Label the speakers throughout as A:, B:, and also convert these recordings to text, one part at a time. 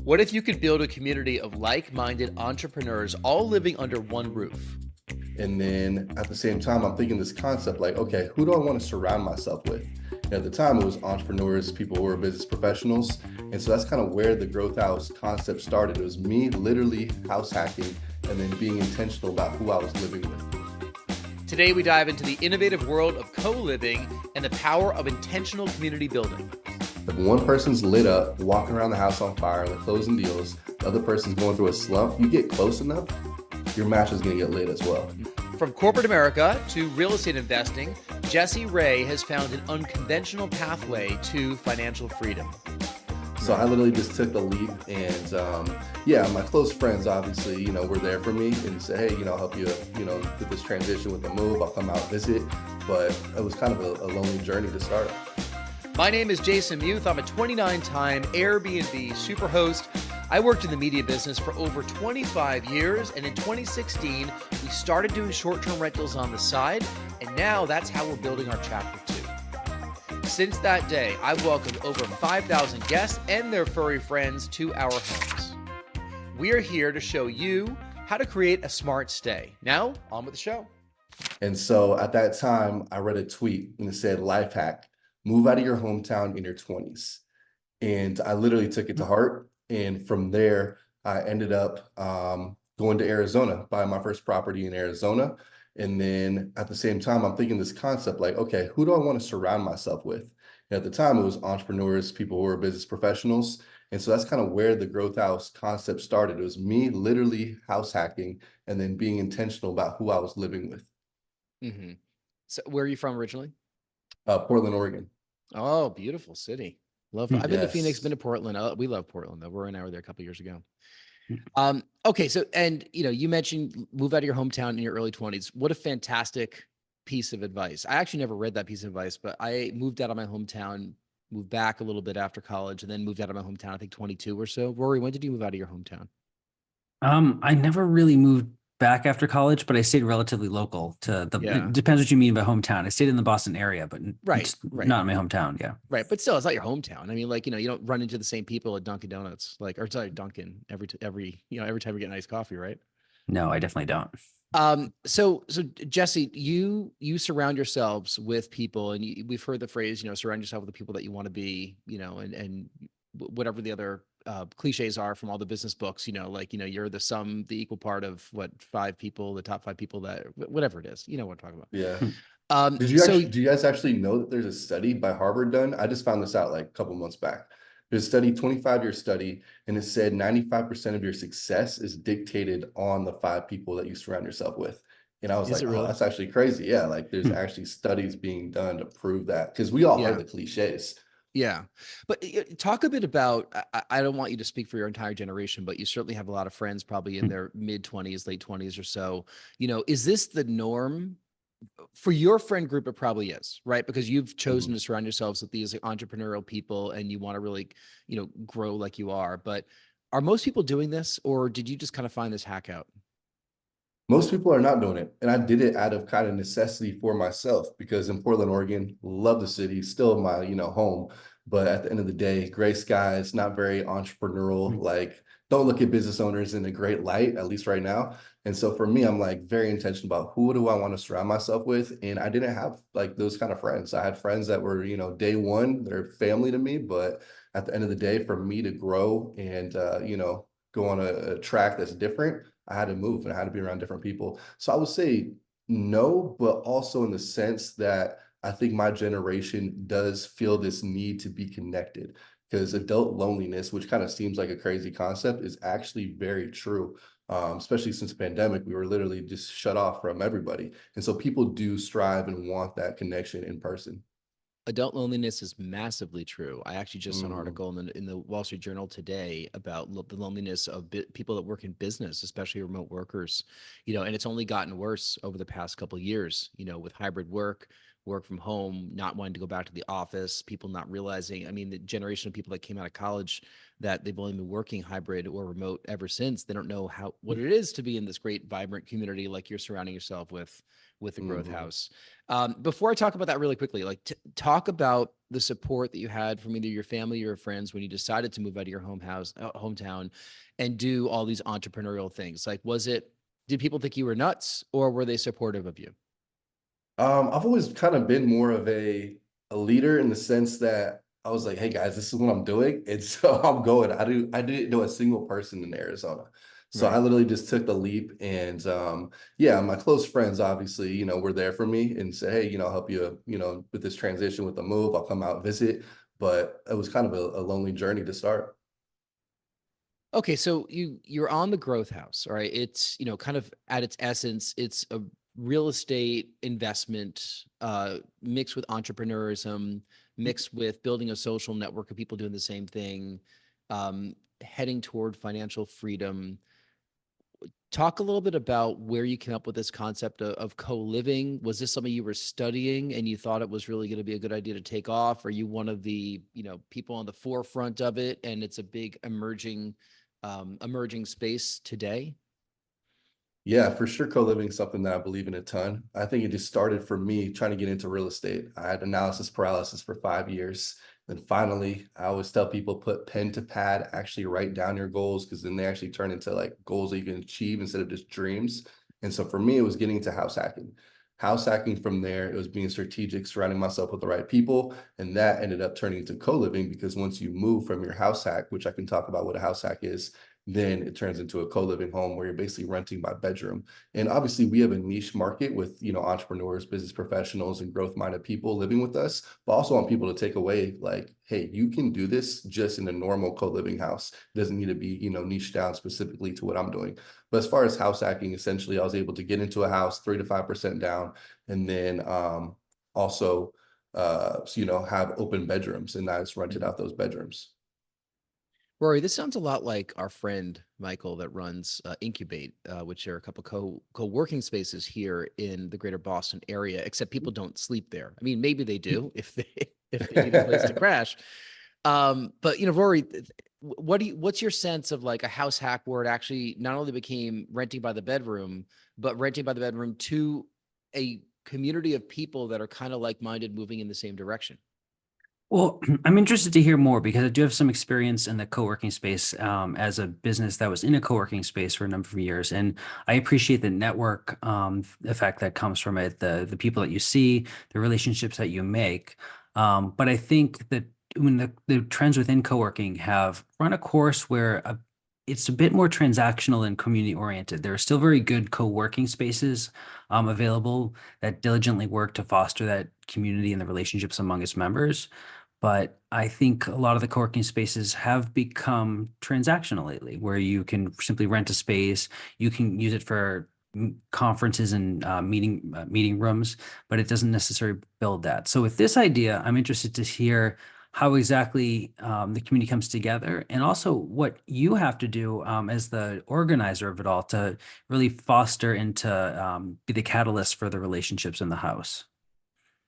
A: What if you could build a community of like-minded entrepreneurs all living under one roof?
B: And then at the same time, I'm thinking this concept like, okay, who do I want to surround myself with? And at the time, it was entrepreneurs, people who were business professionals. And so that's kind of where the growth house concept started. It was me literally house hacking and then being intentional about who I was living with.
A: Today, we dive into the innovative world of co-living and the power of intentional community building.
B: If one person's lit up, walking around the house on fire, they're closing deals, the other person's going through a slump, you get close enough, your match is going to get lit as well.
A: From corporate America to real estate investing, Jesse Ray has found an unconventional pathway to financial freedom.
B: So I literally just took the leap and my close friends obviously, were there for me and said, hey, I'll help you, with this transition with the move. I'll come out visit. But it was kind of a lonely journey to start.
A: My name is Jason Muth. I'm a 29-time Airbnb superhost. I worked in the media business for over 25 years, and in 2016, we started doing short-term rentals on the side, and now that's how we're building our chapter 2. Since that day, I've welcomed over 5,000 guests and their furry friends to our homes. We are here to show you how to create a smart stay. Now, on with the show.
B: And so at that time, I read a tweet and it said, life hack, move out of your hometown in your 20s. And I literally took it to heart. And from there, I ended up going to Arizona, buying my first property in Arizona. And then at the same time, I'm thinking this concept like, okay, who do I want to surround myself with? And at the time, it was entrepreneurs, people who were business professionals. And so that's kind of where the growth house concept started. It was me literally house hacking and then being intentional about who I was living with.
A: Mm-hmm. So where are you from originally?
B: Portland, Oregon.
A: Oh, beautiful city. I've been to Phoenix,
B: Yes.
A: been to Portland. We love Portland though. We're an hour there a couple of years ago. Okay. So, and you mentioned move out of your hometown in your early 20s. What a fantastic piece of advice. I actually never read that piece of advice, but I moved out of my hometown, moved back a little bit after college, and then moved out of my hometown, I think 22 or so. Rory, when did you move out of your hometown?
C: I never really moved back after college, but I stayed relatively local to
A: Yeah.
C: it depends what you mean by hometown. I stayed in the Boston area, but
A: Right.
C: not in my hometown. Yeah.
A: Right. But still, it's not your hometown. I mean, like, you don't run into the same people at Dunkin' Donuts, Dunkin' every time you get nice coffee, right?
C: No, I definitely don't.
A: So Jesse, you surround yourselves with people, and we've heard the phrase, surround yourself with the people that you want to be, and whatever the other cliches are from all the business books, you're the equal part of the top 5 people that, whatever it is, what I'm talking about.
B: Yeah. Do you guys actually know that there's a study by Harvard done? I just found this out like a couple months back. There's a study, 25-year study, and it said 95% of your success is dictated on the 5 people that you surround yourself with. And I was like,
A: really?
B: oh, that's actually crazy. Yeah, like there's actually studies being done to prove that, because we all heard the cliches.
A: Yeah. But talk a bit about, I don't want you to speak for your entire generation, but you certainly have a lot of friends probably in their mid 20s, late 20s or so. Is this the norm? For your friend group, it probably is, right? Because you've chosen to surround yourselves with these entrepreneurial people and you want to really, grow like you are. But are most people doing this, or did you just kind of find this hack out?
B: Most people are not doing it. And I did it out of kind of necessity for myself, because in Portland, Oregon, love the city, still my, home. But at the end of the day, gray skies, not very entrepreneurial, like don't look at business owners in a great light, at least right now. And so for me, I'm like very intentional about who do I want to surround myself with. And I didn't have like those kind of friends. I had friends that were, day one, they're family to me. But at the end of the day, for me to grow and, go on a track that's different, I had to move and I had to be around different people. So I would say no, but also in the sense that I think my generation does feel this need to be connected, because adult loneliness, which kind of seems like a crazy concept, is actually very true. Especially since the pandemic, we were literally just shut off from everybody. And so people do strive and want that connection in person.
A: Adult loneliness is massively true. I actually just saw an article in the Wall Street Journal today about the loneliness of people that work in business, especially remote workers, and it's only gotten worse over the past couple of years, with hybrid work, work from home, not wanting to go back to the office, people not realizing, I mean, the generation of people that came out of college that they've only been working hybrid or remote ever since, they don't know what it is to be in this great, vibrant community like you're surrounding yourself with the Growth
B: Mhm.
A: House. Before I talk about that really quickly, like talk about the support that you had from either your family or your friends when you decided to move out of your hometown and do all these entrepreneurial things. Like, did people think you were nuts, or were they supportive of you?
B: I've always kind of been more of a leader in the sense that I was like, hey guys, this is what I'm doing. And so I'm going. I didn't know a single person in Arizona. So I
A: Right.
B: literally just took the leap and yeah, my close friends obviously, were there for me and said, hey, I'll help you, with this transition with the move. I'll come out visit. But it was kind of a lonely journey to start.
A: Okay, so you're on the Growth House, all right? It's, kind of at its essence, it's a real estate investment mixed with entrepreneurism, mixed with building a social network of people doing the same thing, heading toward financial freedom. Talk a little bit about where you came up with this concept of co-living. Was this something you were studying and you thought it was really going to be a good idea to take off? Are you one of the, people on the forefront of it and it's a big emerging space today?
B: Yeah, for sure. Co-living is something that I believe in a ton. I think it just started for me trying to get into real estate. I had analysis paralysis for 5 years. Then finally, I always tell people put pen to pad, actually write down your goals because then they actually turn into like goals that you can achieve instead of just dreams. And so for me, it was getting into house hacking. House hacking from there, it was being strategic, surrounding myself with the right people. And that ended up turning into co-living because once you move from your house hack, which I can talk about what a house hack is, then it turns into a co-living home where you're basically renting by bedroom. And obviously we have a niche market with, entrepreneurs, business professionals, and growth-minded people living with us, but also want people to take away like, hey, you can do this just in a normal co-living house. It doesn't need to be, niche down specifically to what I'm doing. But as far as house hacking, essentially I was able to get into a house 3 to 5% down, and then also have open bedrooms, and I just rented out those bedrooms.
A: Rory, this sounds a lot like our friend Michael that runs Incubate, which are a couple co-working spaces here in the greater Boston area, except people don't sleep there. I mean, maybe they do if they if they need a place to crash. But Rory, what's your sense of like a house hack where it actually not only became renting by the bedroom, but renting by the bedroom to a community of people that are kind of like-minded moving in the same direction?
C: Well, I'm interested to hear more because I do have some experience in the co-working space as a business that was in a co-working space for a number of years, and I appreciate the network effect that comes from it, the people that you see, the relationships that you make. But I think that when the trends within co-working have run a course where it's a bit more transactional and community oriented. There are still very good co-working spaces available that diligently work to foster that community and the relationships among its members. But I think a lot of the co-working spaces have become transactional lately, where you can simply rent a space, you can use it for conferences and meeting rooms, but it doesn't necessarily build that. So with this idea, I'm interested to hear how exactly the community comes together, and also what you have to do as the organizer of it all to really foster and to be the catalyst for the relationships in the house.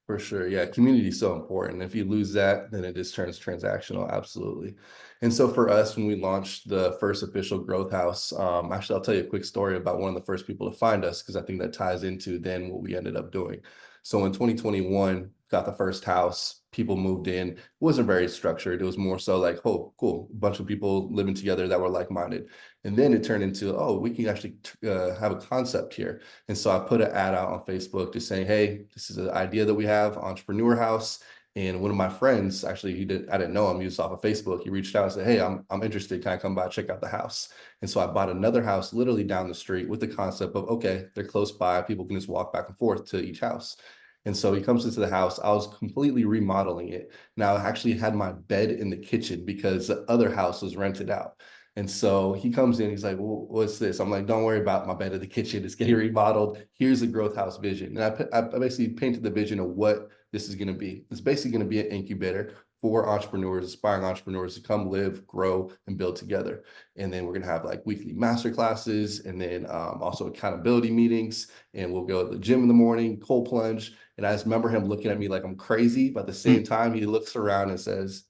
B: For sure. Yeah. Community is so important. If you lose that, then it just turns transactional. Absolutely. And so for us, when we launched the first official growth house, actually, I'll tell you a quick story about one of the first people to find us, because I think that ties into then what we ended up doing. So in 2021, got the first house, people moved in. It wasn't very structured. It was more so like, oh, cool, a bunch of people living together that were like-minded. And then it turned into, oh, we can actually have a concept here. And so I put an ad out on Facebook just saying, hey, this is an idea that we have, Entrepreneur House. And one of my friends, actually, I didn't know him, he was off of Facebook. He reached out and said, hey, I'm interested. Can I come by, check out the house? And so I bought another house literally down the street with the concept of, okay, they're close by. People can just walk back and forth to each house. And so he comes into the house. I was completely remodeling it. Now I actually had my bed in the kitchen because the other house was rented out. And so he comes in, he's like, well, what's this? I'm like, don't worry about my bed in the kitchen. It's getting remodeled. Here's the growth house vision. And I basically painted the vision of what this is going to be. It's basically going to be an incubator for entrepreneurs, aspiring entrepreneurs to come live, grow, and build together. And then we're going to have like weekly masterclasses, and then also accountability meetings. And we'll go to the gym in the morning, cold plunge. And I just remember him looking at me like I'm crazy, but at the same time, he looks around and says,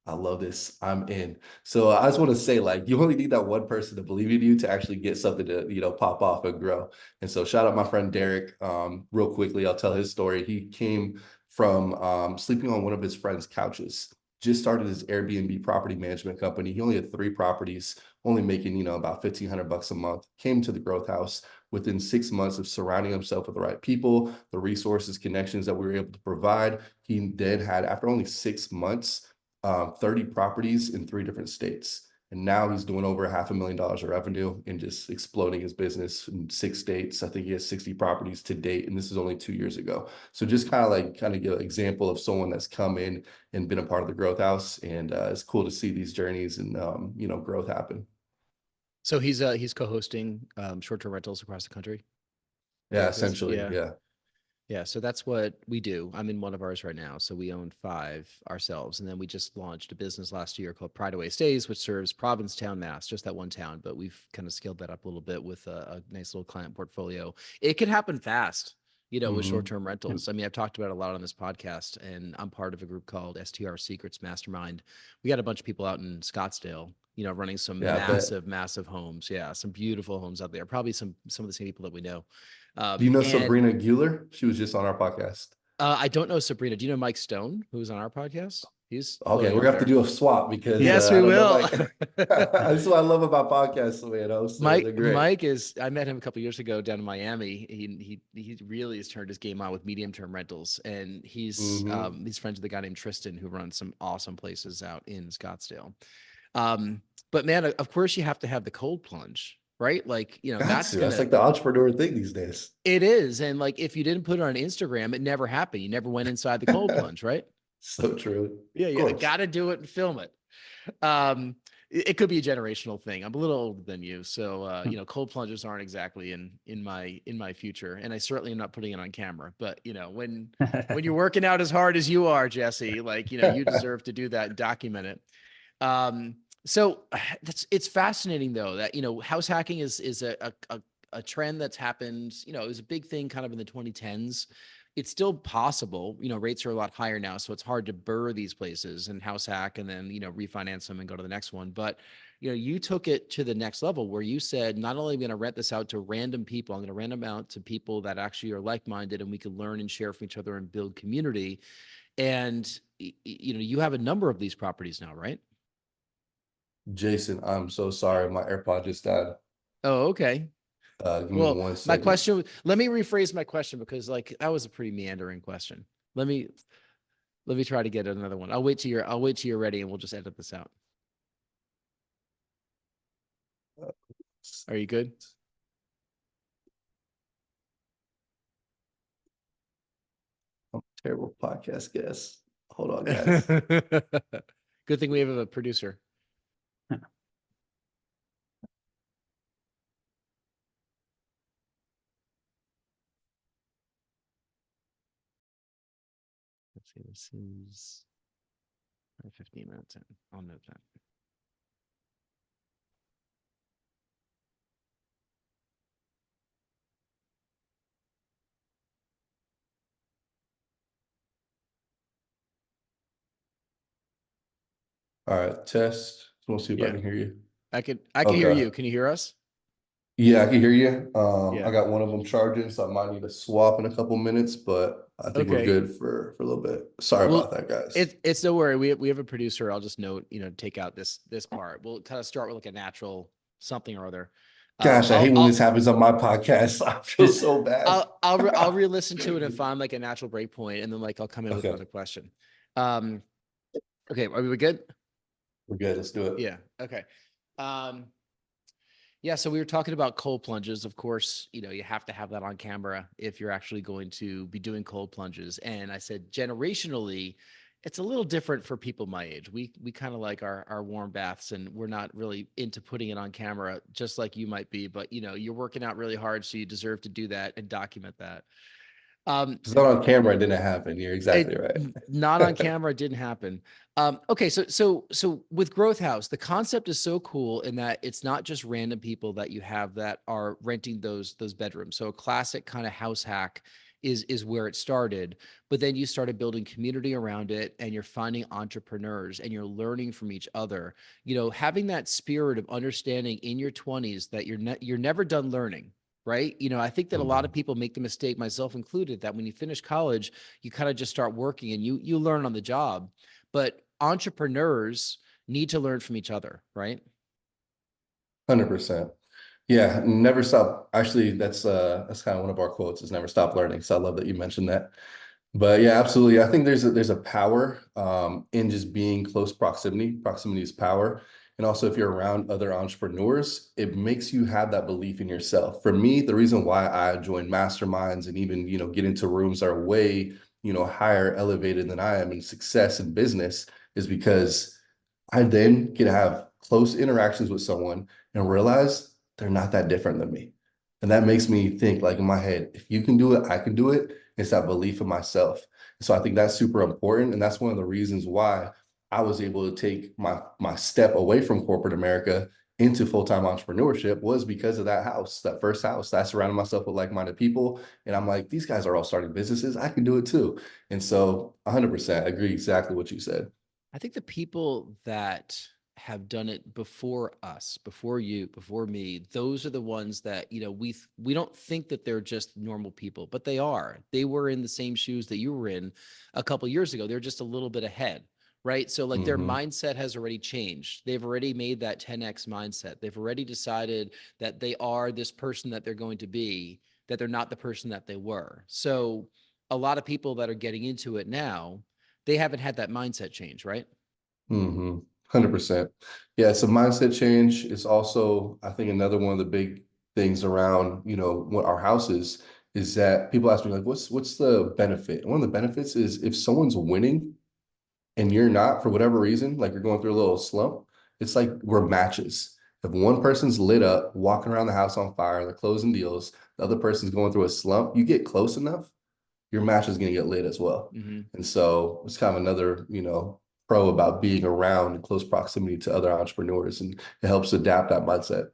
B: I love this. I'm in. So I just want to say, like, you only need that one person to believe in you to actually get something to, pop off and grow. And so shout out my friend Derek. Real quickly, I'll tell his story. He came from sleeping on one of his friend's couches, just started his Airbnb property management company. He only had 3 properties, only making, about $1,500 a month, came to the growth house within 6 months of surrounding himself with the right people, the resources, connections that we were able to provide. He then had, after only 6 months, 30 properties in 3 different states. And now he's doing over $500,000 of revenue and just exploding his business in 6 states. I think he has 60 properties to date, and this is only 2 years ago. So just kind of give an example of someone that's come in and been a part of the growth house. And it's cool to see these journeys and, growth happen.
A: So he's co-hosting short-term rentals across the country.
B: Yeah, essentially.
A: Yeah. Yeah, so that's what we do. I'm in one of ours right now. So we own 5 ourselves. And then we just launched a business last year called Pride Away Stays, which serves Provincetown, Mass, just that one town. But we've kind of scaled that up a little bit with a nice little client portfolio. It can happen fast, with short-term rentals. I mean, I've talked about it a lot on this podcast, and I'm part of a group called STR Secrets Mastermind. We got a bunch of people out in Scottsdale, running some massive homes. Yeah, some beautiful homes out there. Probably some of the same people that we know.
B: Do you know Sabrina Guler? She was just on our podcast.
A: I don't know Sabrina. Do you know Mike Stone, who's on our podcast? He's
B: okay. We're gonna have to do a swap because
A: yes, we will.
B: That's what I love about podcasts, man. So
A: Mike is. I met him a couple of years ago down in Miami. He really has turned his game on with medium-term rentals, and he's friends with a guy named Tristan who runs some awesome places out in Scottsdale. But man, of course you have to have the cold plunge. Right? Like, that's
B: like the entrepreneur thing these days.
A: It is. And like, if you didn't put it on Instagram, it never happened. You never went inside the cold plunge, right?
B: So true.
A: Yeah. You got to do it and film it. It could be a generational thing. I'm a little older than you. So, cold plunges aren't exactly in my future. And I certainly am not putting it on camera, but when you're working out as hard as you are, Jesse, like, you deserve to do that and document it. So it's fascinating though, that, house hacking is a trend that's happened, it was a big thing kind of in the 2010s. It's still possible, rates are a lot higher now, so it's hard to burr these places and house hack and then, refinance them and go to the next one. But, you took it to the next level where you said, not only am I going to rent this out to random people, I'm going to rent them out to people that actually are like-minded and we can learn and share from each other and build community. And, you have a number of these properties now, right?
B: Jason, I'm so sorry. My AirPod just died.
A: Oh, okay.
B: Give me 1 second.
A: My question, let me rephrase my question because like that was a pretty meandering question. Let me try to get another one. I'll wait till you're ready and we'll just edit this out. Are you good?
B: I'm a terrible podcast guest. Hold on, guys.
A: Good thing we have a producer. Let's see, this is 15 minutes in. I'll note that.
B: All right, test. We'll see if I can hear you.
A: I can hear you. Can you hear us?
B: Yeah, I can hear you.
A: Yeah.
B: I got one of them charging, so I might need to swap in a couple minutes, but I think we're good for a little bit. Sorry about that, guys.
A: It's no worry. We have a producer. I'll just note, take out this part. We'll kind of start with like a natural something or other.
B: Gosh, I hate when this happens on my podcast. I feel so bad.
A: I'll re-listen to it and find like a natural break point, and then like I'll come in with another question. Okay, are we good?
B: We're good. Let's do it.
A: Yeah. Okay. Yeah. So we were talking about cold plunges. Of course, you have to have that on camera if you're actually going to be doing cold plunges. And I said, generationally, it's a little different for people my age. We kind of like our warm baths, and we're not really into putting it on camera, just like you might be. But you're working out really hard, so you deserve to do that and document that.
B: It's not on camera, it didn't happen. You're exactly
A: It
B: right.
A: not on camera, didn't happen. Okay, so with Growth House, the concept is so cool in that it's not just random people that you have that are renting those bedrooms. So a classic kind of house hack is where it started, but then you started building community around it, and you're finding entrepreneurs, and you're learning from each other. You know, having that spirit of understanding in your 20s that you're never done learning. Right. You know, I think that a lot of
B: Mhm.
A: people make the mistake, myself included, that when you finish college, you kind of just start working and you learn on the job. But entrepreneurs need to learn from each other, right?
B: 100%. Yeah, never stop. Actually, that's kind of one of our quotes is never stop learning. So I love that you mentioned that. But yeah, absolutely. I think there's a power in just being close proximity. Proximity is power. And also if you're around other entrepreneurs, it makes you have that belief in yourself. For me, the reason why I join masterminds and even, get into rooms that are way, higher elevated than I am in success in business is because I then get to have close interactions with someone and realize they're not that different than me. And that makes me think like in my head, if you can do it, I can do it. It's that belief in myself. So I think that's super important. And that's one of the reasons why I was able to take my step away from corporate America into full-time entrepreneurship was because of that house, that first house. I surrounded myself with like-minded people. And I'm like, these guys are all starting businesses. I can do it too. And so 100% agree exactly what you said.
A: I think the people that have done it before us, before you, before me, those are the ones that, we don't think that they're just normal people, but they are. They were in the same shoes that you were in a couple years ago. They're just a little bit ahead, right? So like their
B: Hmm.
A: mindset has already changed. They've already made that 10x mindset. They've already decided that they are this person that they're going to be, that they're not the person that they were. So a lot of people that are getting into it now, they haven't had that mindset change, right?
B: Mm-hmm. 100%. Yeah, it's a mindset change. It's also, I think, another one of the big things around, what our house is that people ask me like, what's the benefit? And one of the benefits is if someone's winning and you're not for whatever reason, like you're going through a little slump, it's like we're matches. If one person's lit up, walking around the house on fire, they're closing deals, the other person's going through a slump, you get close enough, your match is going to get lit as well.
A: Hmm.
B: And so it's kind of another, pro about being around in close proximity to other entrepreneurs, and it helps adapt that mindset.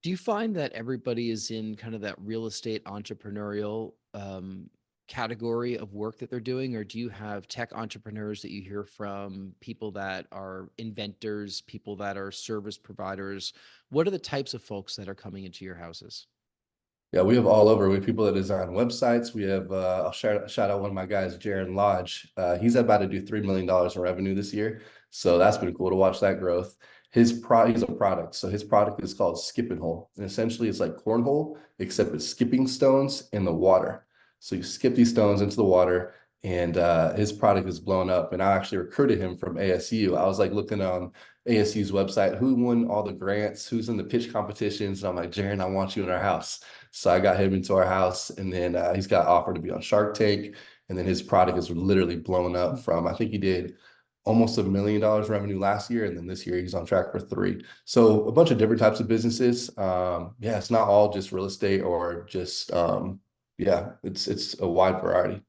A: Do you find that everybody is in kind of that real estate entrepreneurial category of work that they're doing, or do you have tech entrepreneurs that you hear from, people that are inventors, people that are service providers? What are the types of folks that are coming into your houses?
B: Yeah, we have all over. We have people that design websites. We have, I'll shout out one of my guys, Jaron Lodge. He's about to do $3 million in revenue this year. So that's been cool to watch that growth. He's a product. So his product is called Skip and Hole. And essentially it's like cornhole, except it's skipping stones in the water. So you skip these stones into the water, and his product is blown up. And I actually recruited him from ASU. I was like looking on ASU's website, who won all the grants, who's in the pitch competitions. And I'm like, Jaron, I want you in our house. So I got him into our house, and then he's got offered to be on Shark Tank. And then his product is literally blown up from, I think he did almost $1 million revenue last year. And then this year he's on track for 3. So a bunch of different types of businesses. Yeah, it's not all just real estate or just, yeah, it's a wide variety.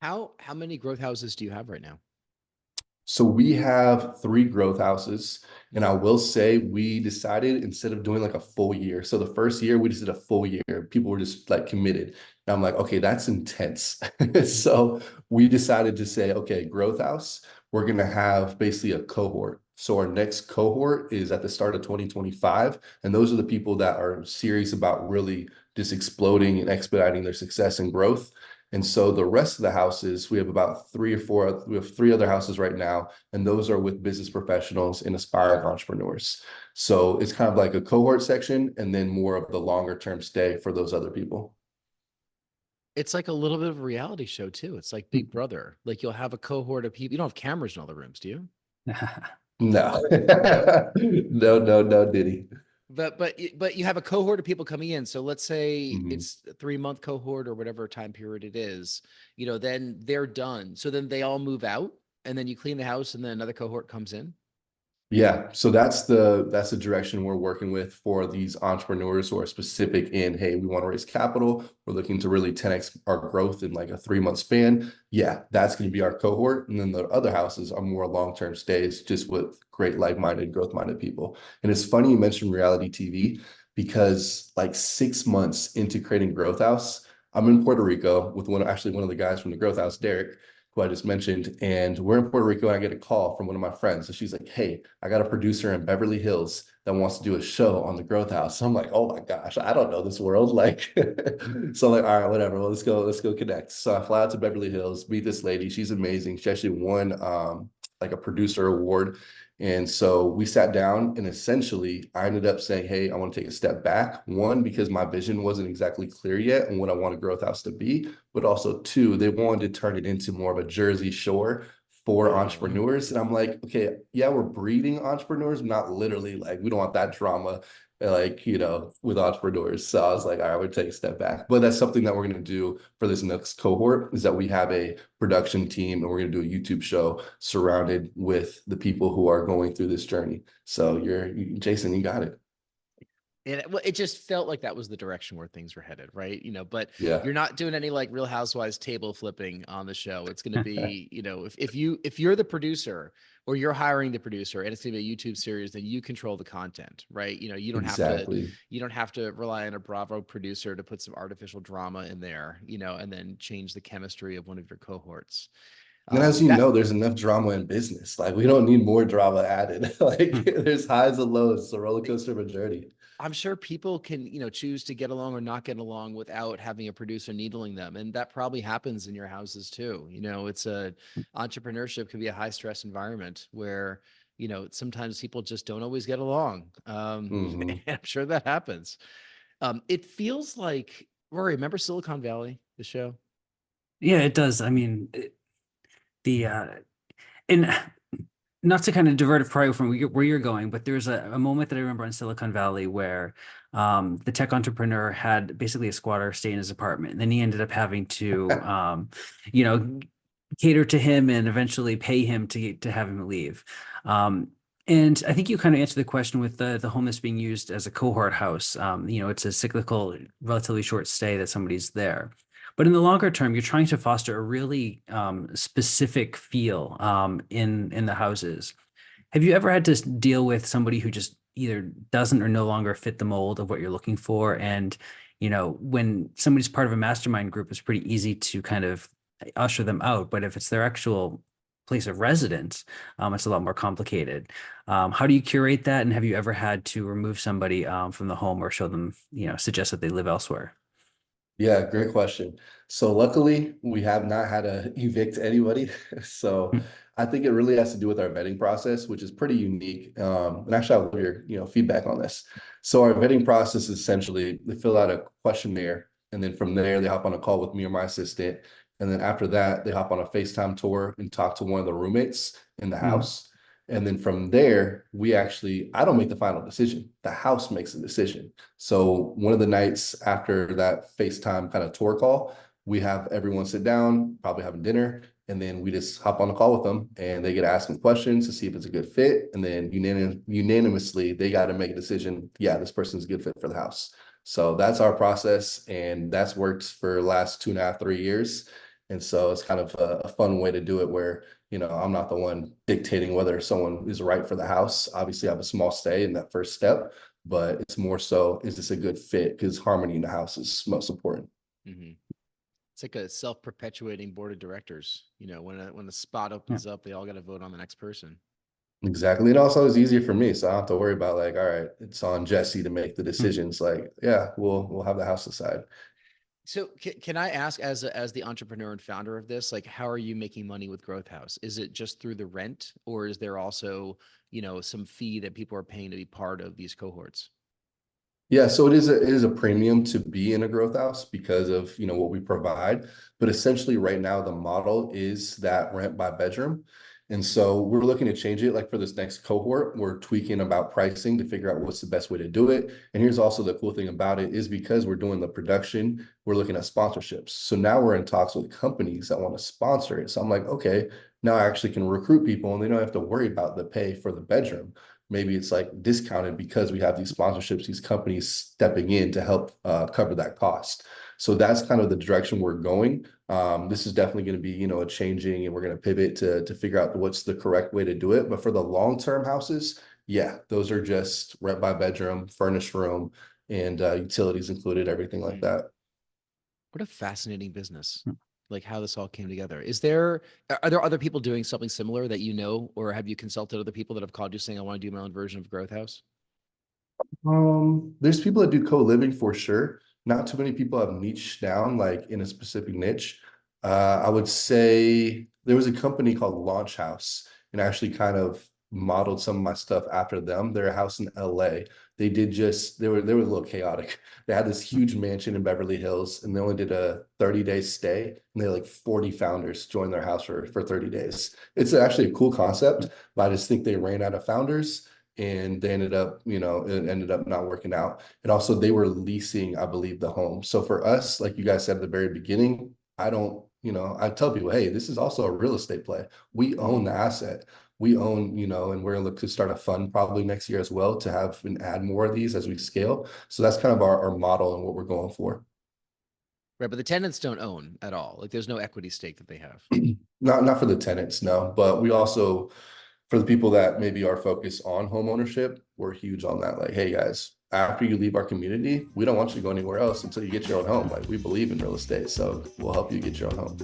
A: How many growth houses do you have right now?
B: So we have 3 growth houses, and I will say we decided instead of doing like a full year. So the first year we just did a full year. People were just like committed. And I'm like, okay, that's intense. So we decided to say, okay, growth house, we're gonna have basically a cohort. So our next cohort is at the start of 2025, and those are the people that are serious about really just exploding and expediting their success and growth. And so the rest of the houses, we have about 3 or 4, we have 3 other houses right now, and those are with business professionals and aspiring entrepreneurs. So it's kind of like a cohort section and then more of the longer term stay for those other people.
A: It's like a little bit of a reality show too. It's like Big Brother. Like you'll have a cohort of people. You don't have cameras in all the rooms, do you?
B: No, no, no, no, Diddy.
A: But you have a cohort of people coming in. So let's say
B: Mhm.
A: it's a 3-month cohort or whatever time period it is, then they're done. So then they all move out, and then you clean the house, and then another cohort comes in.
B: Yeah, so that's the direction we're working with for these entrepreneurs who are specific in, hey, we want to raise capital. We're looking to really 10x our growth in like a 3-month span. Yeah, that's going to be our cohort. And then the other houses are more long-term stays, just with great like-minded, growth-minded people. And it's funny you mentioned reality TV because like 6 months into creating Growth House, I'm in Puerto Rico with one of the guys from the Growth House, Derek, who I just mentioned, and we're in Puerto Rico, and I get a call from one of my friends. So she's like, hey, I got a producer in Beverly Hills that wants to do a show on the Growth House. So I'm like, oh my gosh, I don't know this world. Like, so I'm like, all right, whatever. Well, let's go connect. So I fly out to Beverly Hills, meet this lady. She's amazing. She actually won like a producer award. And so we sat down, and essentially I ended up saying, hey, I want to take a step back. One, because my vision wasn't exactly clear yet on what I want a Growth House to be, but also two, they wanted to turn it into more of a Jersey Shore for entrepreneurs. And I'm like, okay, yeah, we're breeding entrepreneurs, not literally like we don't want that drama like, with entrepreneurs. So I was like, all right, we'll take a step back. But that's something that we're going to do for this next cohort, is that we have a production team and we're going to do a YouTube show surrounded with the people who are going through this journey. So Jason, you got it.
A: And it just felt like that was the direction where things were headed, right? But
B: Yeah.
A: you're not doing any like Real Housewives table flipping on the show. It's going to be, if you're the producer or you're hiring the producer and it's going to be a YouTube series, then you control the content, right?
B: Exactly.
A: You don't have to rely on a Bravo producer to put some artificial drama in there, and then change the chemistry of one of your cohorts.
B: And as you
A: That
B: know, there's enough drama in business. Like we don't need more drama added. Like there's highs and lows. It's a roller coaster of a journey.
A: I'm sure people can, choose to get along or not get along without having a producer needling them. And that probably happens in your houses too. Entrepreneurship can be a high stress environment where, sometimes people just don't always get along.
B: Hmm.
A: And I'm sure that happens. It feels like, Rory, remember Silicon Valley, the show?
C: Yeah, it does. I mean, the and not to kind of divert it probably from where you're going, but there's a moment that I remember in Silicon Valley where the tech entrepreneur had basically a squatter stay in his apartment. And then he ended up having to, you know, cater to him and eventually pay him to have him leave. And I think you kind of answered the question with the home that's being used as a cohort house. It's a cyclical, relatively short stay that somebody's there. But in the longer term, you're trying to foster a really specific feel in the houses. Have you ever had to deal with somebody who just either doesn't or no longer fit the mold of what you're looking for? And, when somebody's part of a mastermind group, it's pretty easy to kind of usher them out. But if it's their actual place of residence, it's a lot more complicated. How do you curate that? And have you ever had to remove somebody from the home or show them, suggest that they live elsewhere?
B: Yeah, great question. So luckily, we have not had to evict anybody. So I think it really has to do with our vetting process, which is pretty unique. And actually, I love your, feedback on this. So our vetting process is essentially they fill out a questionnaire, and then from there they hop on a call with me or my assistant, and then after that they hop on a FaceTime tour and talk to one of the roommates in the
C: Mm.
B: house. And then from there, I don't make the final decision. The house makes the decision. So one of the nights after that FaceTime kind of tour call, we have everyone sit down, probably having dinner, and then we just hop on a call with them and they get asked some questions to see if it's a good fit. And then unanimously, they got to make a decision. Yeah, this person's a good fit for the house. So that's our process. And that's worked for the last 2.5, 3 years. And so it's kind of a fun way to do it where, I'm not the one dictating whether someone is right for the house. Obviously, I have a small stay in that first step, but it's more so, is this a good fit? Because harmony in the house is most important.
A: Mm-hmm. It's like a self-perpetuating board of directors. When a spot opens up, they all got to vote on the next person.
B: Exactly. It also is easier for me. So I don't have to worry about like, all right, it's on Jesse to make the
C: Yeah.
B: decisions. Like, yeah, we'll have the house decide.
A: So can I ask, as the entrepreneur and founder of this, like, how are you making money with Growth House? Is it just through the rent, or is there also, some fee that people are paying to be part of these cohorts?
B: Yeah, so it is a premium to be in a growth house because of what we provide. But essentially right now the model is that rent by bedroom. And so we're looking to change it like for this next cohort. We're tweaking about pricing to figure out what's the best way to do it. And here's also the cool thing about it is because we're doing the production, we're looking at sponsorships. So now we're in talks with companies that want to sponsor it. So I'm like, okay, Now I actually can recruit people and they don't have to worry about the pay for the bedroom. Maybe it's like discounted because we have these sponsorships, these companies stepping in to help cover that cost. So that's kind of the direction we're going. This is definitely going to be, a changing, and we're going to pivot to figure out what's the correct way to do it. But for the long-term houses, yeah, those are just rent by bedroom, furnished room, and utilities included, everything like that.
A: What a fascinating business. Like how this all came together. Are there other people doing something similar that you know, or have you consulted other people that have called you saying, I want to do my own version of Growth House?
B: There's people that do co-living for sure. Not too many people have niched down like in a specific niche. I would say there was a company called Launch House, and I actually kind of modeled some of my stuff after them. They're a house in LA. They were a little chaotic. They had this huge mansion in Beverly Hills, and they only did a 30-day stay, and they had like 40 founders join their house for 30 days. It's actually a cool concept, but I just think they ran out of founders and they ended up, it ended up not working out. And also they were leasing, I believe, the home. So for us, like you guys said at the very beginning, I don't, I tell people, hey, this is also a real estate play. We own the asset. We own, and we're going to look to start a fund probably next year as well to have and add more of these as we scale. So that's kind of our model and what we're going for.
A: Right. But the tenants don't own at all. Like there's no equity stake that they have.
B: Not for the tenants, no. But we also, for the people that maybe are focused on home ownership, we're huge on that. Like, hey guys, after you leave our community, we don't want you to go anywhere else until you get your own home. Like we believe in real estate, so we'll help you get your own home.